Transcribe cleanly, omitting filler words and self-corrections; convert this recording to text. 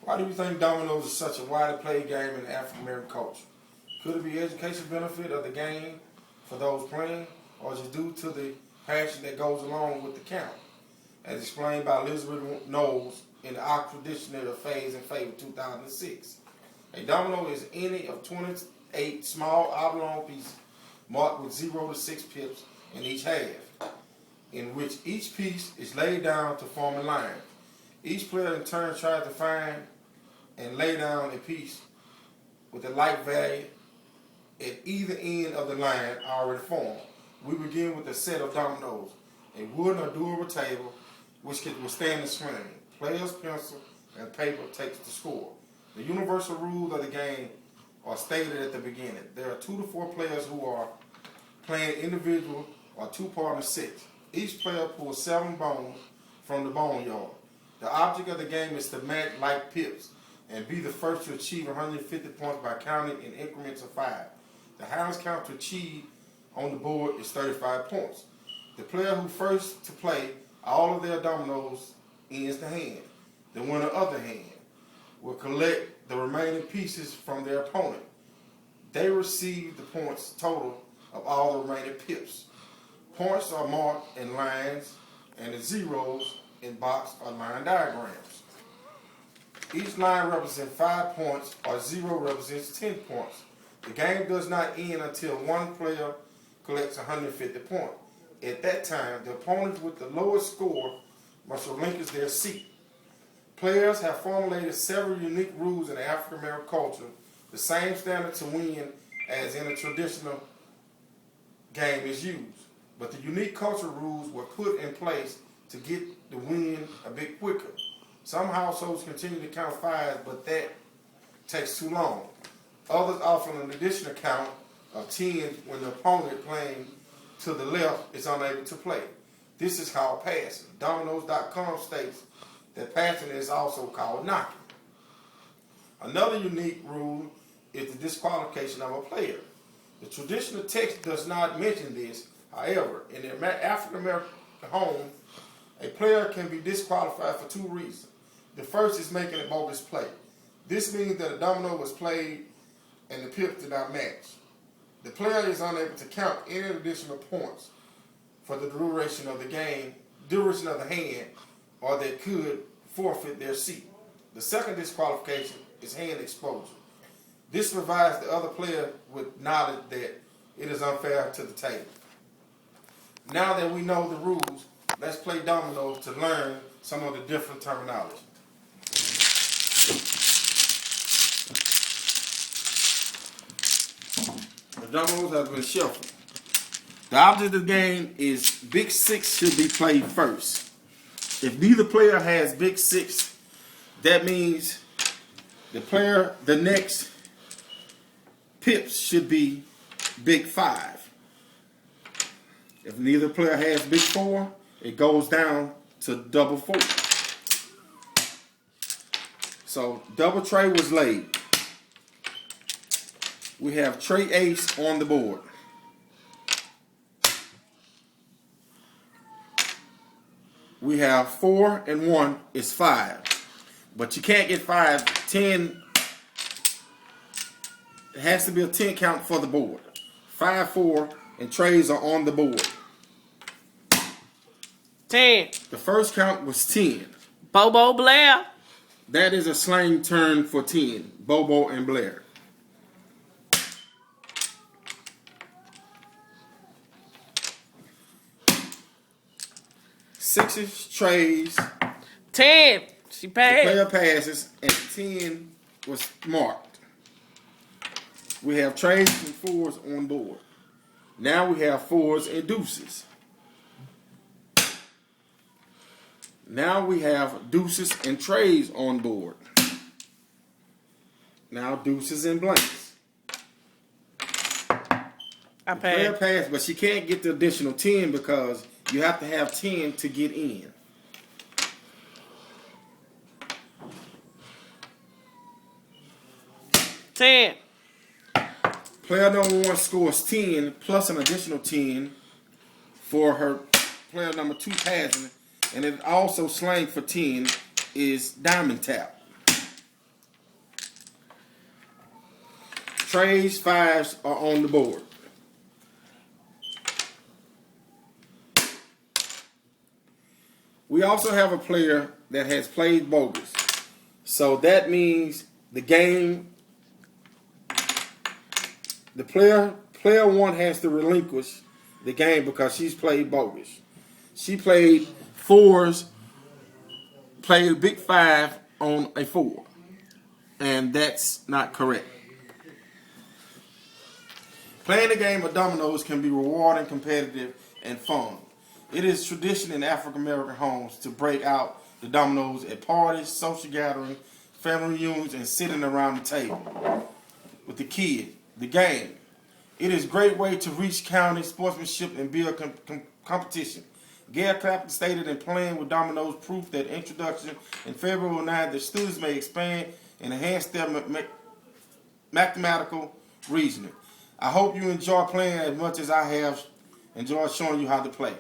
Why do you think dominoes is such a widely played game in African American culture? Could it be educational benefit of the game for those playing, or is it due to the passion that goes along with the count? As explained by Elizabeth Knowles in the Oxford Dictionary of Phase and Favor 2006. A domino is any of 28 small oblong pieces marked with 0 to 6 pips in each half, in which each piece is laid down to form a line. Each player in turn tries to find and lay down a piece with a like value at either end of the line already formed. We begin with a set of dominoes, a wooden or durable table which can withstand the swing. Player's pencil and paper takes the score. The universal rules of the game are stated at the beginning. There are 2 to 4 players who are playing individual or 2-partner sets. Each player pulls 7 bones from the boneyard. The object of the game is to match like pips and be the first to achieve 150 points by counting in increments of 5. The highest count to achieve on the board is 35 points. The player who first to play all of their dominoes ends the hand. The winner of the hand will collect the remaining pieces from their opponent. They receive the points total of all the remaining pips. Points are marked in lines, and the zeros in box are line diagrams. Each line represents 5 points, or 0 represents 10 points. The game does not end until one player collects 150 points. At that time, the opponent with the lowest score must relinquish their seat. Players have formulated several unique rules in the African American culture, the same standard to win as in a traditional game is used. But the unique cultural rules were put in place to get the win a bit quicker. Some households continue to count 5, but that takes too long. Others offer an additional count of 10 when the opponent playing to the left is unable to play. This is called passing. Dominoes.com states that passing is also called knocking. Another unique rule is the disqualification of a player. The traditional text does not mention this. However, in the African American home, a player can be disqualified for 2 reasons. The first is making a bogus play. This means that a domino was played and the pips did not match. The player is unable to count any additional points for the duration of the game, duration of the hand, or they could forfeit their seat. The second disqualification is hand exposure. This provides the other player with knowledge that it is unfair to the table. Now that we know the rules, let's play dominoes to learn some of the different terminology. The dominoes have been shuffled. The object of the game is Big Six should be played first. If neither player has Big Six, that means the next pips should be Big Five. If neither player has Big Four, it goes down to double 4. So double tray was laid. We have tray ace on the board. We have 4 and 1 is 5. But you can't get 5. 10, it has to be a 10 count for the board. 5, 4, and trays are on the board. 10. The first count was 10. Bobo Blair. That is a slang term for 10. Bobo and Blair. Sixes, trays. 10. She The paid. player passes, and 10 was marked. We have trays and 4s on board. Now we have 4s and deuces. Now we have deuces and trays on board. Now deuces and blanks. I The player paid. passed, but she can't get the additional 10 because you have to have 10 to get in. Ten. Player number 1 scores 10 plus an additional 10 for her player number 2 passing, and it also slang for 10 is diamond tap. Trey's fives are on the board. We also have a player that has played bogus. So that means the game, the player one has to relinquish the game because she's played bogus. She played fours, played a big five on a four. And that's not correct. Playing the game of dominoes can be rewarding, competitive, and fun. It is tradition in African American homes to break out the dominoes at parties, social gatherings, family reunions, and sitting around the table with the kid. The game. It is a great way to reach county sportsmanship and build competition. Gail Clapton stated in Playing with Dominoes proof that introduction in February 9 that students may expand and enhance their mathematical reasoning. I hope you enjoy playing as much as I have enjoyed showing you how to play.